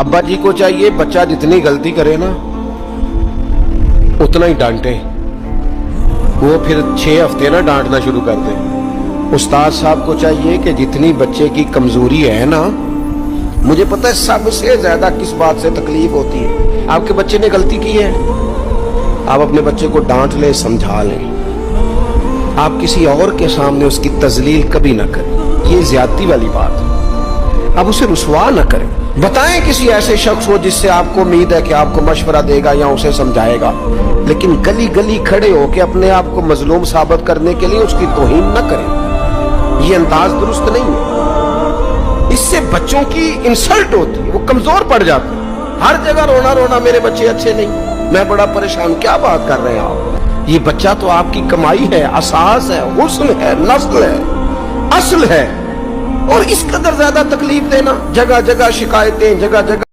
अब्बा जी को चाहिए बच्चा जितनी गलती करे ना उतना ही डांटे, वो फिर 6 हफ्ते ना डांटना शुरू कर दे। उस्ताद साहब को चाहिए कि जितनी बच्चे की कमजोरी है ना, मुझे पता है सबसे ज्यादा किस बात से तकलीफ होती है। आपके बच्चे ने गलती की है, आप अपने बच्चे को डांट लें, समझा लें, आप किसी और के सामने उसकी तजलील कभी ना करें, ये ज्यादती वाली बात है। आप उसे रुसवा ना करें। बताएं किसी ऐसे शख्स को जिससे आपको उम्मीद है कि आपको मशवरा देगा या उसे समझाएगा, लेकिन गली गली खड़े होकर अपने आप को मजलूम साबित करने के लिए उसकी तौहीन न करें। ये अंदाज दुरुस्त नहीं है, इससे बच्चों की इंसल्ट होती है, वो कमजोर पड़ जाते हैं। हर जगह रोना रोना मेरे बच्चे अच्छे नहीं, मैं बड़ा परेशान। क्या बात कर रहे हैं आप? ये बच्चा तो आपकी कमाई है, असास है, हुस्न है, नस्ल है, असल है, और इस कदर ज्यादा तकलीफ देना, जगह जगह शिकायतें, जगह जगह